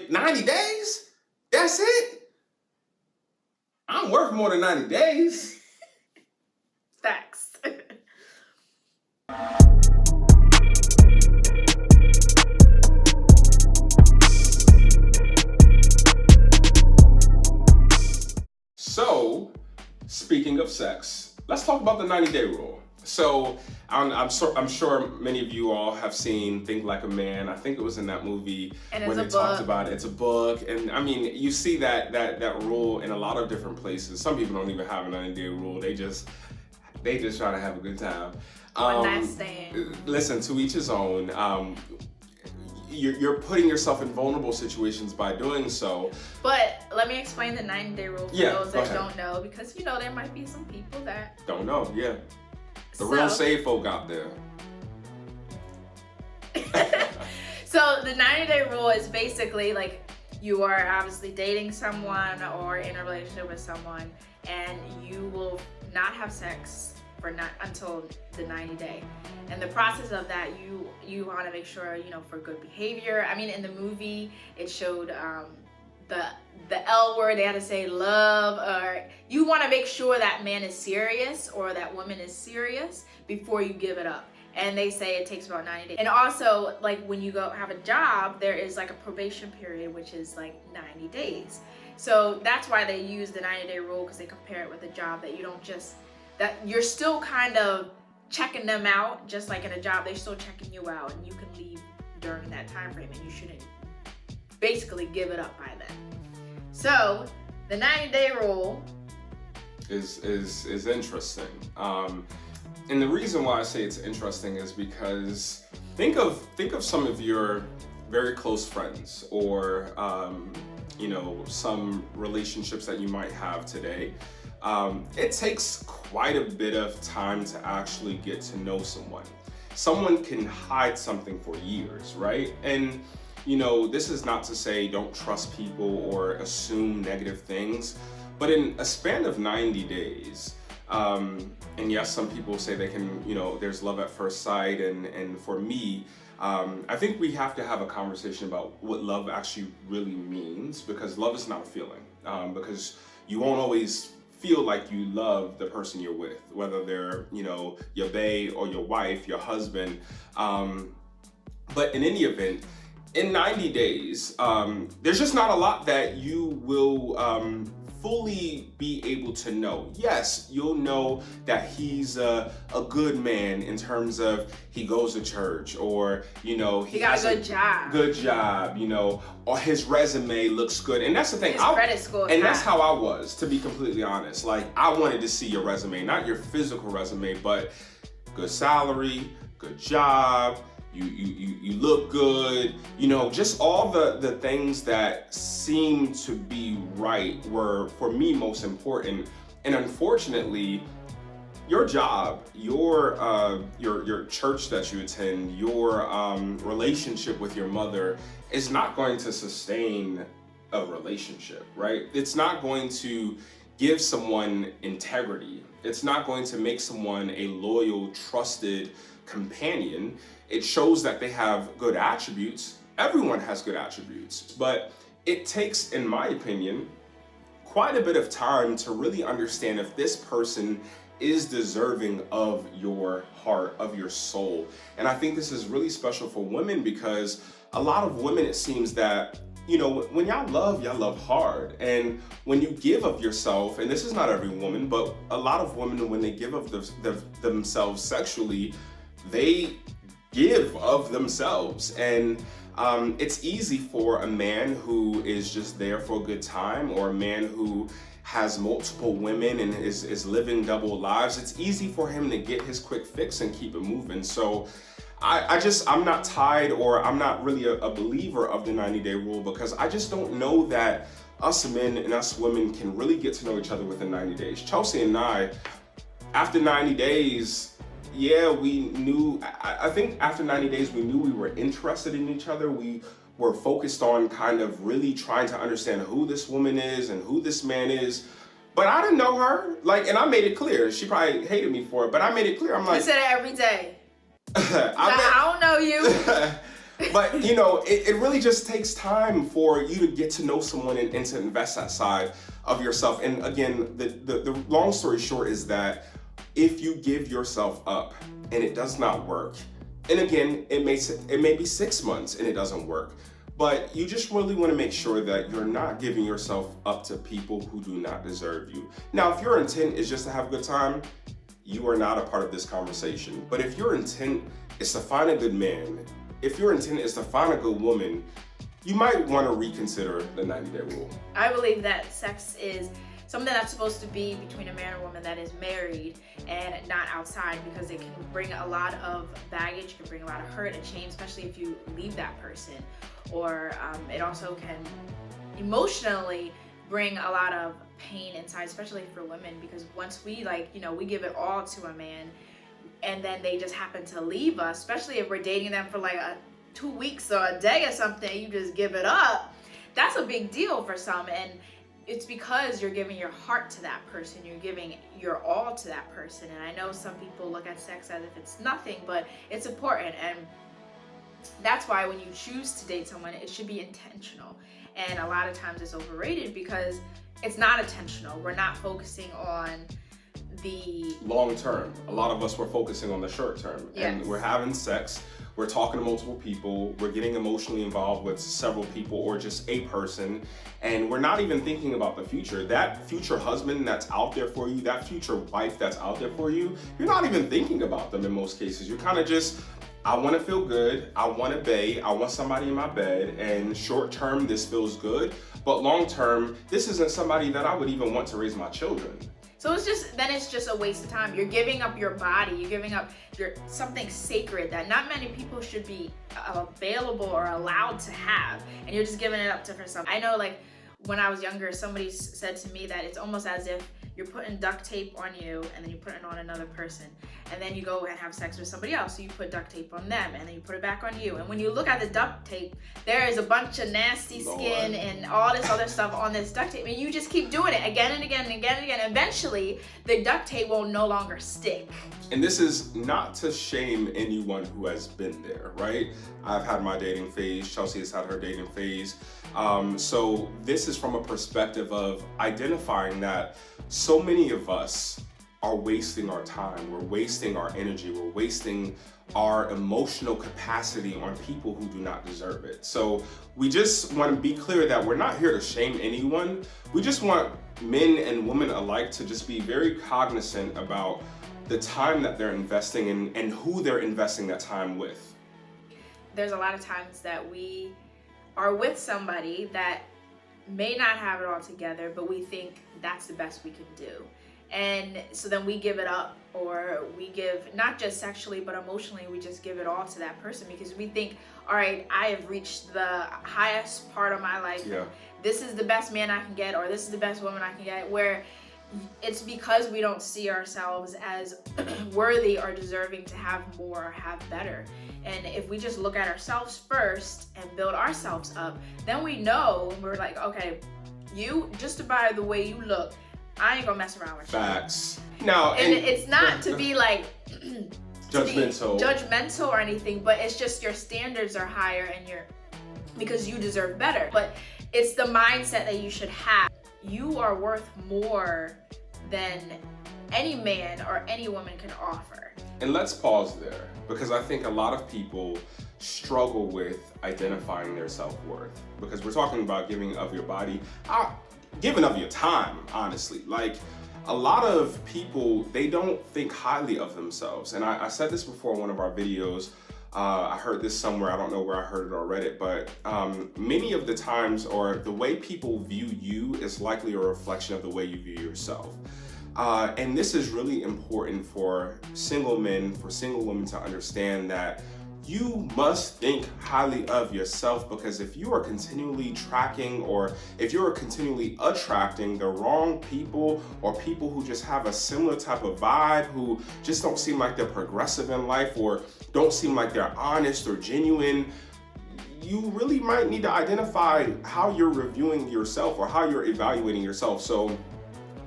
Like 90 days? That's it? I'm worth more than 90 days. Facts. So, speaking of sex, let's talk about the 90-day rule. So, I'm sure many of you all have seen Think Like a Man. I think it was in that movie And when it's they a talked book. about it. It's a book, and I mean, you see that rule in a lot of different places. Some people don't even have a 90-day rule. They just try to have a good time. One night stand. Listen, to each his own. You're putting yourself in vulnerable situations by doing so. But let me explain the 90-day rule for those go that ahead. don't know, because there might be some people that Don't know, yeah. The real safe folk out there. So the 90-day rule is basically like you are obviously dating someone or in a relationship with someone, and you will not have sex until the 90-day. And the process of that, you want to make sure, for good behavior. I mean, in the movie, it showed the L word. They had to say love, or you want to make sure that man is serious or that woman is serious before you give it up. And they say it takes about 90 days. And also, like, when you go have a job, there is like a probation period, which is like 90 days. So that's why they use the 90-day rule, because they compare it with a job, that you don't just, that you're still kind of checking them out. Just like in a job, they're still checking you out, and you can leave during that time frame, and you shouldn't basically give it up by then. So the 90-day rule is interesting. And the reason why I say it's interesting is because think of some of your very close friends, or some relationships that you might have today. It takes quite a bit of time to actually get to know someone. Someone can hide something for years, right? And this is not to say don't trust people or assume negative things, but in a span of 90 days, and yes, some people say they can, there's love at first sight, and for me, I think we have to have a conversation about what love actually really means, because love is not a feeling, because you won't always feel like you love the person you're with, whether they're, your bae or your wife, your husband. But in any event, in 90 days, there's just not a lot that you will fully be able to know. Yes, you'll know that he's a good man in terms of he goes to church, or he got a good job, or his resume looks good. And that's the thing, his credit score, and that's how I was, to be completely honest. Like, I wanted to see your resume, not your physical resume, but good salary, good job, you look good, just all the things that seem to be right were, for me, most important. And unfortunately, your job, your church that you attend, your relationship with your mother is not going to sustain a relationship, right? It's not going to give someone integrity. It's not going to make someone a loyal, trusted companion. It shows that they have good attributes. Everyone has good attributes, but it takes, in my opinion, quite a bit of time to really understand if this person is deserving of your heart, of your soul. And I think this is really special for women, because a lot of women, it seems that, when y'all love hard. And when you give of yourself, and this is not every woman, but a lot of women, when they give of themselves sexually, they give of themselves. And it's easy for a man who is just there for a good time, or a man who has multiple women and is living double lives. It's easy for him to get his quick fix and keep it moving. So I'm not tied, or I'm not really a believer of the 90-day rule, because I just don't know that us men and us women can really get to know each other within 90 days. Chelsey and I, after 90 days, we knew, I think after 90 days, we knew we were interested in each other. We were focused on kind of really trying to understand who this woman is and who this man is. But I didn't know her, and I made it clear. She probably hated me for it, but I made it clear. I'm like, you said it every day. I don't know you. But you know, it really just takes time for you to get to know someone and to invest that side of yourself. And again, the long story short is that if you give yourself up and it does not work, and again, it may be 6 months and it doesn't work, but you just really want to make sure that you're not giving yourself up to people who do not deserve you. Now, if your intent is just to have a good time, you are not a part of this conversation. But if your intent is to find a good man, if your intent is to find a good woman, you might want to reconsider the 90-day rule. I believe that sex is something that's supposed to be between a man and woman that is married and not outside, because it can bring a lot of baggage, it can bring a lot of hurt and shame, especially if you leave that person. Or it also can emotionally bring a lot of pain inside, especially for women, because once we we give it all to a man and then they just happen to leave us, especially if we're dating them for like 2 weeks or a day or something, you just give it up. That's a big deal for some, and it's because you're giving your heart to that person, you're giving your all to that person. And I know some people look at sex as if it's nothing, but it's important. And that's why when you choose to date someone, it should be intentional. And a lot of times it's overrated because it's not intentional. We're not focusing on the long term. A lot of us were focusing on the short term. Yes. And we're having sex, we're talking to multiple people, we're getting emotionally involved with several people or just a person, and we're not even thinking about the future. That future husband that's out there for you, that future wife that's out there for you, you're not even thinking about them in most cases. You're kind of just, I want to feel good, I want to bae, I want somebody in my bed, and short term this feels good, but long term this isn't somebody that I would even want to raise my children. So it's just a waste of time. You're giving up your body, you're giving up something sacred that not many people should be available or allowed to have, and you're just giving it up for some. I know, like, when I was younger, somebody said to me that it's almost as if you're putting duct tape on you and then you put it on another person, and then you go and have sex with somebody else, so you put duct tape on them and then you put it back on you, and when you look at the duct tape, there is a bunch of nasty skin and all this other stuff on this duct tape, and you just keep doing it again and again and again and again. Eventually the duct tape will no longer stick. And this is not to shame anyone who has been there, right? I've had my dating phase, Chelsey has had her dating phase. So this is from a perspective of identifying that so many of us are wasting our time, we're wasting our energy, we're wasting our emotional capacity on people who do not deserve it. So we just want to be clear that we're not here to shame anyone. We just want men and women alike to just be very cognizant about the time that they're investing in and who they're investing that time with. There's a lot of times that we are with somebody that may not have it all together, but we think that's the best we can do. And so then we give it up, or we give, not just sexually, but emotionally, we just give it all to that person because we think, all right, I have reached the highest part of my life. Yeah. This is the best man I can get, or this is the best woman I can get, where it's because we don't see ourselves as worthy or deserving to have more or have better. And if we just look at ourselves first and build ourselves up, then we know, we're like, okay, you, just by the way you look, I ain't gonna mess around with you. Facts. Now, and it's not to be like judgmental or anything, but it's just your standards are higher and because you deserve better. But it's the mindset that you should have. You are worth more than any man or any woman can offer. And let's pause there, because I think a lot of people struggle with identifying their self-worth, because we're talking about giving of your body, giving of your time, honestly. Like, a lot of people, they don't think highly of themselves. And I said this before in one of our videos. I heard this somewhere, I don't know where I heard it or read it, but many of the times, or the way people view you is likely a reflection of the way you view yourself. And this is really important for single men, for single women to understand that you must think highly of yourself, because if you are continually tracking, or if you are continually attracting the wrong people, or people who just have a similar type of vibe, who just don't seem like they're progressive in life, or don't seem like they're honest or genuine, you really might need to identify how you're reviewing yourself or how you're evaluating yourself. So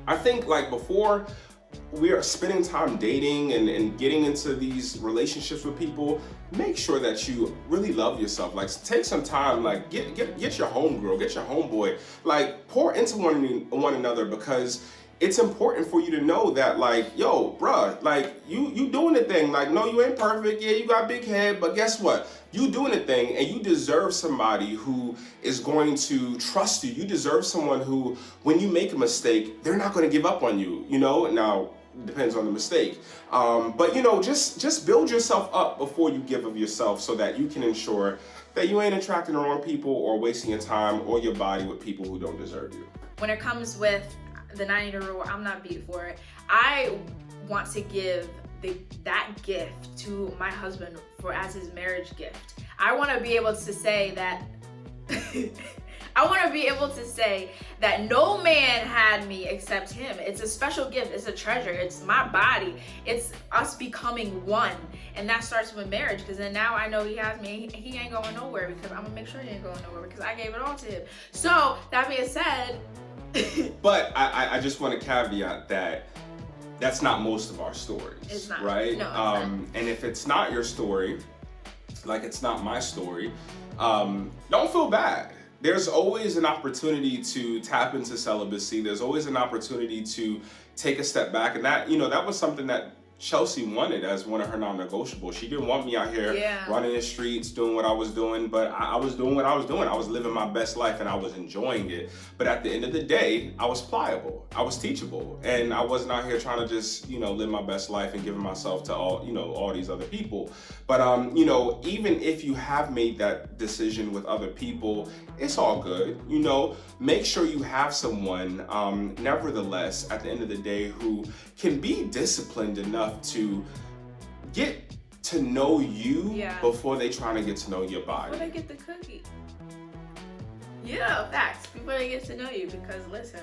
I think, like, before we are spending time dating and getting into these relationships with people, make sure that you really love yourself. Like, take some time, like get your homegirl, get your homeboy, like pour into one another, because it's important for you to know that, like, yo, bruh, like you doing the thing. Like, no, you ain't perfect. Yeah, you got a big head, but guess what? You doing the thing, and you deserve somebody who is going to trust you. You deserve someone who, when you make a mistake, they're not going to give up on you. You know, now depends on the mistake, but you know, just build yourself up before you give of yourself, so that you can ensure that you ain't attracting the wrong people or wasting your time or your body with people who don't deserve you. When it comes with the 90-day rule, I'm not beat for it. I want to give that gift to my husband as his marriage gift. I want to be able to say that I want to be able to say that no man had me except him. It's a special gift. It's a treasure. It's my body. It's us becoming one. And that starts with marriage, because then now I know he has me. He ain't going nowhere, because I'm going to make sure he ain't going nowhere, because I gave it all to him. So that being said, but I just want to caveat that that's not most of our stories. It's not. Right? No, it's not. And if it's not your story, like it's not my story, don't feel bad. There's always an opportunity to tap into celibacy. There's always an opportunity to take a step back. And that, you know, that was something that Chelsey wanted as one of her non-negotiables. She didn't want me out here running the streets, doing what I was doing, but I was doing what I was doing. I was living my best life and I was enjoying it. But at the end of the day, I was pliable, I was teachable, and I wasn't out here trying to just, you know, live my best life and giving myself to all, you know, all these other people. But you know, even if you have made that decision with other people, it's all good. You know, make sure you have someone, nevertheless, at the end of the day, who can be disciplined enough to get to know you before they trying to get to know your body. Before they get the cookie. Yeah, facts. Before they get to know you, because listen,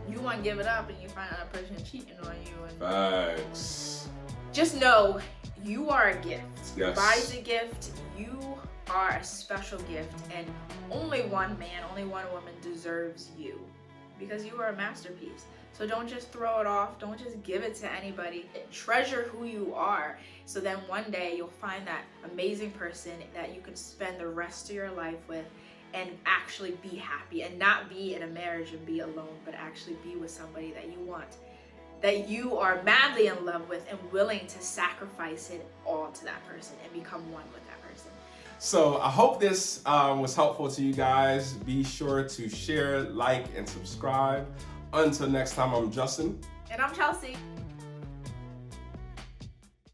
you want to give it up and you find out a person cheating on you. And facts. Just know you are a gift. Yes. Your body's a gift. You are a special gift, and only one man, only one woman deserves you, because you are a masterpiece. So don't just throw it off. Don't just give it to anybody. Treasure who you are, so then one day you'll find that amazing person that you can spend the rest of your life with and actually be happy, and not be in a marriage and be alone, but actually be with somebody that you want, that you are madly in love with and willing to sacrifice it all to that person and become one with that person. So I hope this was helpful to you guys. Be sure to share, like, and subscribe. Until next time, I'm Justin. And I'm Chelsey.